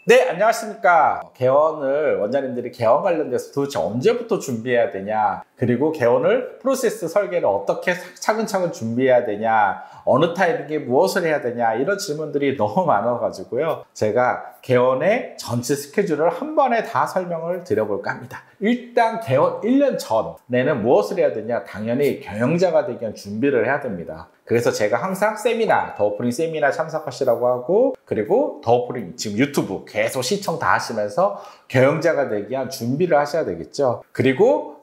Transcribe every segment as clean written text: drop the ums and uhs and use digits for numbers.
네, 안녕하십니까. 개원을 원장님들이 개원 관련돼서 도대체 언제부터 준비해야 되냐, 그리고 개원을 프로세스 설계를 어떻게 차근차근 준비해야 되냐, 어느 타이밍에 무엇을 해야 되냐, 이런 질문들이 너무 많아가지고요. 제가 개원의 전체 스케줄을 한 번에 다 설명을 드려볼까 합니다. 일단 개원 1년 전에는 무엇을 해야 되냐, 당연히 경영자가 되기 위한 준비를 해야 됩니다. 그래서 제가 항상 세미나, 더 오프닝 세미나 참석하시라고 하고, 그리고 더 오프닝 지금 유튜브 계속 시청 다 하시면서 경영자가 되기 위한 준비를 하셔야 되겠죠. 그리고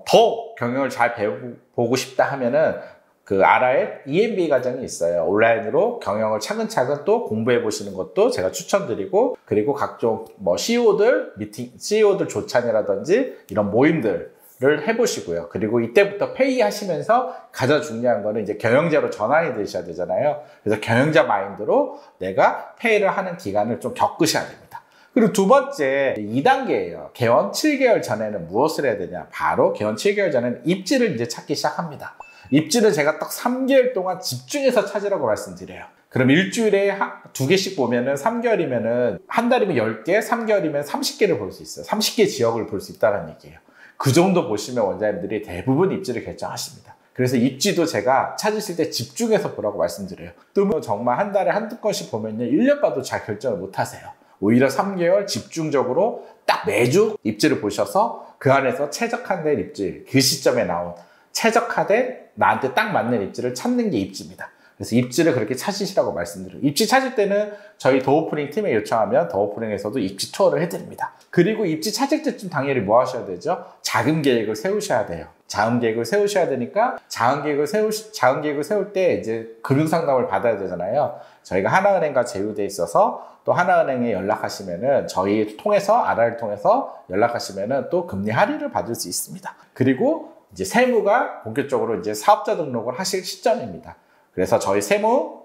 더 경영을 잘 배워보고 싶다 하면은 그 아라의 EMBA 과정이 있어요. 온라인으로 경영을 차근차근 또 공부해 보시는 것도 제가 추천드리고, 그리고 각종 뭐 CEO들 CEO들 조찬이라든지 이런 모임들 를 해보시고요. 그리고 이때부터 페이하시면서 가장 중요한 거는 이제 경영자로 전환이 되셔야 되잖아요. 그래서 경영자 마인드로 내가 페이를 하는 기간을 좀 겪으셔야 됩니다. 그리고 두 번째 2단계예요. 개원 7개월 전에는 무엇을 해야 되냐? 바로 개원 7개월 전에는 입지를 이제 찾기 시작합니다. 입지는 제가 딱 3개월 동안 집중해서 찾으라고 말씀드려요. 그럼 일주일에 2개씩 보면은 3개월이면은 한 달이면 10개, 3개월이면 30개를 볼 수 있어요. 30개 지역을 볼 수 있다는 얘기예요. 그 정도 보시면 원장님들이 대부분 입지를 결정하십니다. 그래서 입지도 제가 찾으실 때 집중해서 보라고 말씀드려요. 또 정말 한 달에 한두 건씩 보면요, 1년 봐도 잘 결정을 못 하세요. 오히려 3개월 집중적으로 딱 매주 입지를 보셔서 그 안에서 최적화된 입지, 그 시점에 나온 최적화된 나한테 딱 맞는 입지를 찾는 게 입지입니다. 그래서 입지를 그렇게 찾으시라고 말씀드려요. 입지 찾을 때는 저희 더 오프닝 팀에 요청하면 더 오프닝에서도 입지 투어를 해드립니다. 그리고 입지 찾을 때쯤 당연히 뭐 하셔야 되죠? 자금 계획을 세우셔야 돼요. 자금 계획을 세우셔야 되니까 자금 계획을 세울 때 이제 금융 상담을 받아야 되잖아요. 저희가 하나은행과 제휴돼 있어서 또 하나은행에 연락하시면은 저희 통해서 아라를 통해서 연락하시면은 또 금리 할인을 받을 수 있습니다. 그리고 이제 세무가 본격적으로 이제 사업자 등록을 하실 시점입니다. 그래서 저희 세무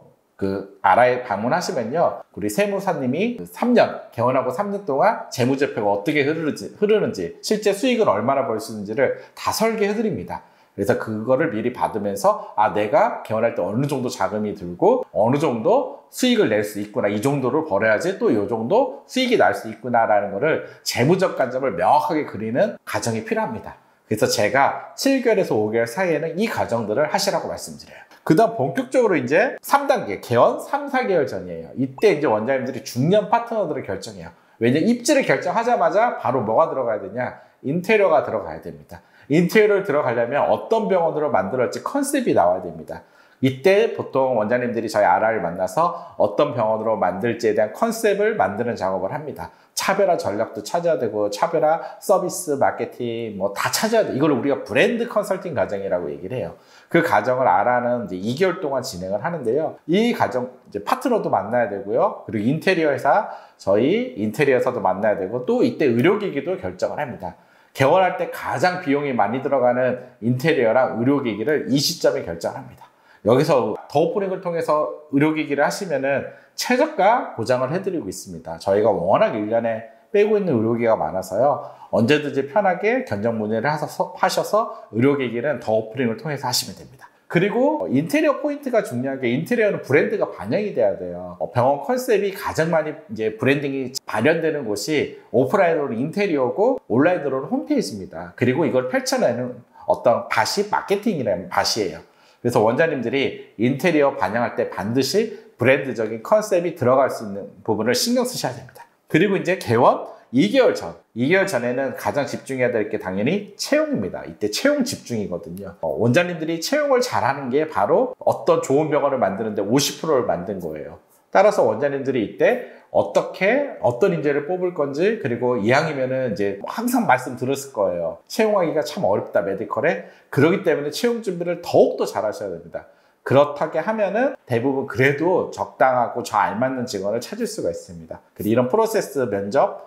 아라에 방문하시면요, 우리 세무사님이 3년, 개원하고 3년 동안 재무제표가 어떻게 흐르는지, 실제 수익을 얼마나 벌 수 있는지를 다 설계해 드립니다. 그래서 그거를 미리 받으면서 내가 개원할 때 어느 정도 자금이 들고 어느 정도 수익을 낼 수 있구나, 이 정도를 벌어야지 또 이 정도 수익이 날 수 있구나 라는 거를 재무적 관점을 명확하게 그리는 과정이 필요합니다. 그래서 제가 7개월에서 5개월 사이에는 이 과정들을 하시라고 말씀드려요. 그 다음 본격적으로 이제 3단계, 개원 3, 4개월 전이에요. 이때 이제 원장님들이 중요한 파트너들을 결정해요. 왜냐면 입지를 결정하자마자 바로 뭐가 들어가야 되냐? 인테리어가 들어가야 됩니다. 인테리어를 들어가려면 어떤 병원으로 만들었지 컨셉이 나와야 됩니다. 이때 보통 원장님들이 저희 아라를 만나서 어떤 병원으로 만들지에 대한 컨셉을 만드는 작업을 합니다. 차별화 전략도 찾아야 되고, 차별화 서비스, 마케팅 뭐 다 찾아야 돼. 이걸 우리가 브랜드 컨설팅 과정이라고 얘기를 해요. 그 과정을 아라는 이제 2개월 동안 진행을 하는데요. 이 과정 이제 파트너도 만나야 되고요. 그리고 인테리어 회사, 저희 인테리어 회사도 만나야 되고, 또 이때 의료기기도 결정을 합니다. 개원할 때 가장 비용이 많이 들어가는 인테리어랑 의료기기를 이 시점에 결정합니다. 여기서 더 오프닝을 통해서 의료기기를 하시면은 최저가 보장을 해드리고 있습니다. 저희가 워낙 1년에 빼고 있는 의료기기가 많아서요, 언제든지 편하게 견적 문의를 하셔서 의료기기는 더 오프닝을 통해서 하시면 됩니다. 그리고 인테리어 포인트가 중요한 게, 인테리어는 브랜드가 반영이 돼야 돼요. 병원 컨셉이 가장 많이 이제 브랜딩이 발현되는 곳이 오프라인으로 인테리어고 온라인으로는 홈페이지입니다. 그리고 이걸 펼쳐내는 어떤 밭이 마케팅이라는 밭이에요. 그래서 원장님들이 인테리어 반영할 때 반드시 브랜드적인 컨셉이 들어갈 수 있는 부분을 신경 쓰셔야 됩니다. 그리고 이제 개원 2개월 전에는 가장 집중해야 될 게 당연히 채용입니다. 이때 채용 집중이거든요. 원장님들이 채용을 잘하는 게 바로 어떤 좋은 병원을 만드는데 50%를 만든 거예요. 따라서 원장님들이 이때 어떤 인재를 뽑을 건지, 그리고 이왕이면은 이제 항상 말씀 들었을 거예요. 채용하기가 참 어렵다, 메디컬에. 그렇기 때문에 채용 준비를 더욱더 잘 하셔야 됩니다. 그렇게 하면은 대부분 그래도 적당하고 저 알맞는 직원을 찾을 수가 있습니다. 그리고 이런 프로세스 면접,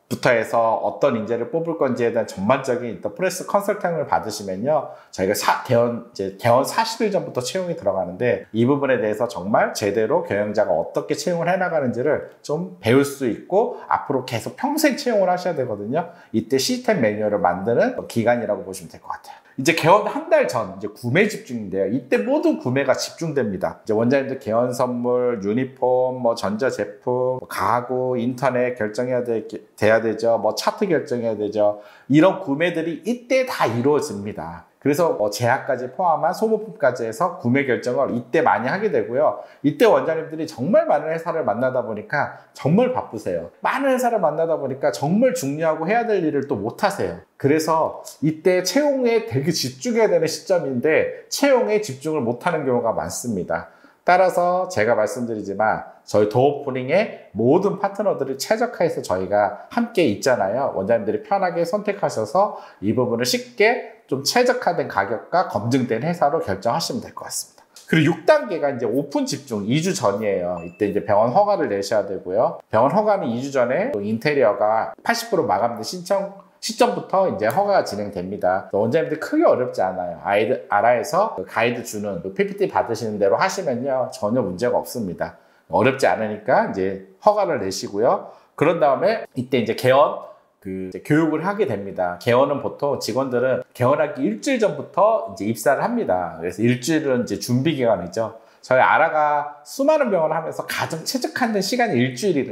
부터 해서 어떤 인재를 뽑을 건지에 대한 전반적인 프로세스 컨설팅을 받으시면요, 저희가 개원 40일 전부터 채용이 들어가는데, 이 부분에 대해서 정말 제대로 경영자가 어떻게 채용을 해나가는지를 좀 배울 수 있고, 앞으로 계속 평생 채용을 하셔야 되거든요. 이때 시스템 매뉴얼을 만드는 기간이라고 보시면 될 것 같아요. 이제 개원 한 달 전 이제 구매 집중인데요. 이때 모든 구매가 집중됩니다. 이제 원장님들 개원 선물, 유니폼, 뭐 전자제품, 뭐 가구, 인터넷 돼야 되죠. 뭐 차트 결정해야 되죠. 이런 구매들이 이때 다 이루어집니다. 그래서 제약까지 포함한 소모품까지 해서 구매 결정을 이때 많이 하게 되고요. 이때 원장님들이 정말 많은 회사를 만나다 보니까 정말 바쁘세요. 많은 회사를 만나다 보니까 정말 중요하고 해야 될 일을 또 못 하세요. 그래서 이때 채용에 되게 집중해야 되는 시점인데 채용에 집중을 못하는 경우가 많습니다. 따라서 제가 말씀드리지만 저희 도어오프닝의 모든 파트너들을 최적화해서 저희가 함께 있잖아요. 원장님들이 편하게 선택하셔서 이 부분을 쉽게 좀 최적화된 가격과 검증된 회사로 결정하시면 될 것 같습니다. 그리고 6단계가 이제 오픈 집중 2주 전이에요. 이때 이제 병원 허가를 내셔야 되고요. 병원 허가는 2주 전에 인테리어가 80% 마감된 시점부터 이제 허가가 진행됩니다. 원장님들 크게 어렵지 않아요. 아라에서 가이드 주는 PPT 받으시는 대로 하시면요. 전혀 문제가 없습니다. 어렵지 않으니까 이제 허가를 내시고요. 그런 다음에 이때 이제 개원 이제 교육을 하게 됩니다. 개원은 보통 직원들은 개원하기 일주일 전부터 이제 입사를 합니다. 그래서 일주일은 이제 준비 기간이죠. 저희 아라가 수많은 병원을 하면서 가장 최적화된 시간이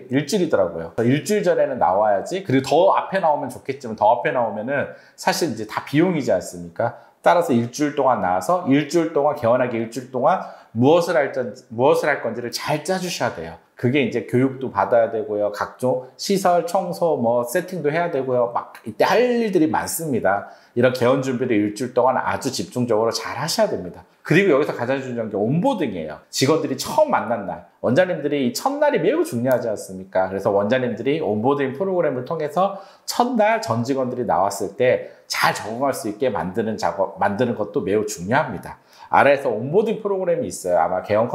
일주일이더라고요. 일주일 전에는 나와야지. 그리고 더 앞에 나오면 좋겠지만 더 앞에 나오면은 사실 이제 다 비용이지 않습니까? 따라서 일주일 동안 나와서 일주일 동안 개원하기 일주일 동안 무엇을 할 건지를 잘 짜주셔야 돼요. 그게 이제 교육도 받아야 되고요. 각종 시설, 청소, 뭐 세팅도 해야 되고요. 막 이때 할 일들이 많습니다. 이런 개원 준비를 일주일 동안 아주 집중적으로 잘 하셔야 됩니다. 그리고 여기서 가장 중요한 게 온보딩이에요. 직원들이 처음 만난 날. 원장님들이 이 첫날이 매우 중요하지 않습니까? 그래서 원장님들이 온보딩 프로그램을 통해서 첫날 전 직원들이 나왔을 때 잘 적응할 수 있게 만드는 것도 매우 중요합니다. 아래에서 온보딩 프로그램이 있어요. 아마 개원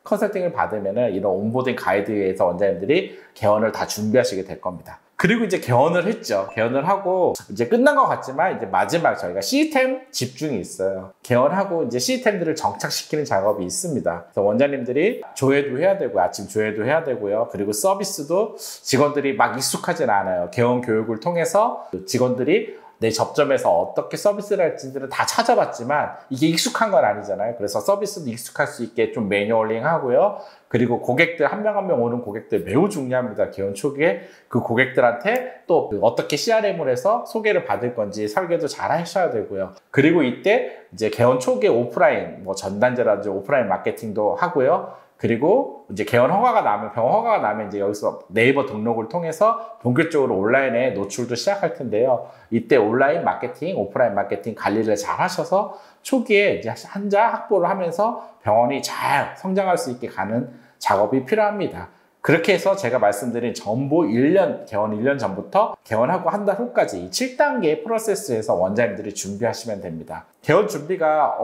컨설팅을 받으면은 이런 온보딩 가이드에서 원장님들이 개원을 다 준비하시게 될 겁니다. 그리고 이제 개원을 했죠. 개원을 하고 이제 끝난 것 같지만 이제 마지막 저희가 시스템 집중이 있어요. 개원하고 이제 시스템들을 정착시키는 작업이 있습니다. 그래서 원장님들이 조회도 해야 되고 아침 조회도 해야 되고요. 그리고 서비스도 직원들이 막 익숙하진 않아요. 개원 교육을 통해서 직원들이 내 접점에서 어떻게 서비스를 할지들은 다 찾아봤지만 이게 익숙한 건 아니잖아요. 그래서 서비스도 익숙할 수 있게 좀 매뉴얼링 하고요. 그리고 고객들 한 명 한 명 오는 고객들 매우 중요합니다. 개원 초기에 그 고객들한테 또 어떻게 CRM을 해서 소개를 받을 건지 설계도 잘 하셔야 되고요. 그리고 이때 이제 개원 초기에 오프라인 뭐 전단지라든지 오프라인 마케팅도 하고요. 그리고 이제 개원 허가가 나면 병원 허가가 나면 이제 여기서 네이버 등록을 통해서 본격적으로 온라인에 노출도 시작할 텐데요. 이때 온라인 마케팅, 오프라인 마케팅 관리를 잘 하셔서 초기에 이제 환자 확보를 하면서 병원이 잘 성장할 수 있게 가는 작업이 필요합니다. 그렇게 해서 제가 말씀드린 전부 개원 1년 전부터 개원하고 한 달 후까지 이 7단계의 프로세스에서 원장님들이 준비하시면 됩니다. 개원 준비가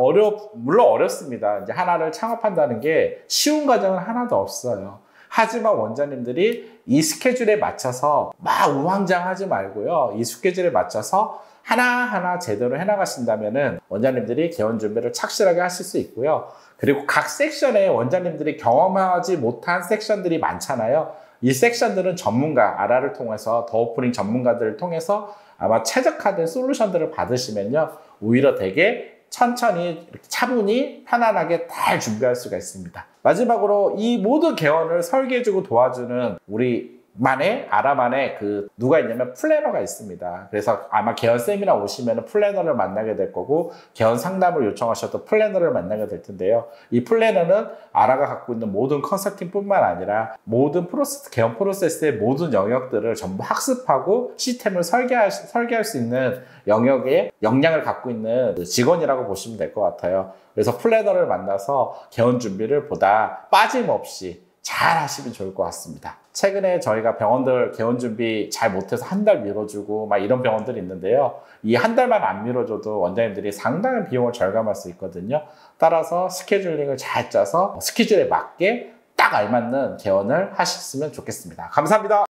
물론 어렵습니다. 이제 하나를 창업한다는 게 쉬운 과정은 하나도 없어요. 하지만 원장님들이 이 스케줄에 맞춰서 막 우왕좌왕하지 말고요. 이 스케줄에 맞춰서 하나하나 제대로 해나가신다면은 원장님들이 개원 준비를 착실하게 하실 수 있고요. 그리고 각 섹션에 원장님들이 경험하지 못한 섹션들이 많잖아요. 이 섹션들은 아라를 통해서 더오프닝 전문가들을 통해서 아마 최적화된 솔루션들을 받으시면요. 오히려 되게 천천히 차분히 편안하게 잘 준비할 수가 있습니다. 마지막으로 이 모든 개원을 설계해주고 도와주는 아라만의 누가 있냐면 플래너가 있습니다. 그래서 아마 개원 세미나 오시면 플래너를 만나게 될 거고 개원 상담을 요청하셔도 플래너를 만나게 될 텐데요. 이 플래너는 아라가 갖고 있는 모든 컨설팅뿐만 아니라 모든 개원 프로세스의 모든 영역들을 전부 학습하고 시스템을 설계할 수 있는 영역에 역량을 갖고 있는 직원이라고 보시면 될 것 같아요. 그래서 플래너를 만나서 개원 준비를 보다 빠짐없이 잘 하시면 좋을 것 같습니다. 최근에 저희가 병원들 개원 준비 잘 못해서 한 달 미뤄주고 막 이런 병원들이 있는데요. 이 한 달만 안 미뤄줘도 원장님들이 상당한 비용을 절감할 수 있거든요. 따라서 스케줄링을 잘 짜서 스케줄에 맞게 딱 알맞는 개원을 하셨으면 좋겠습니다. 감사합니다.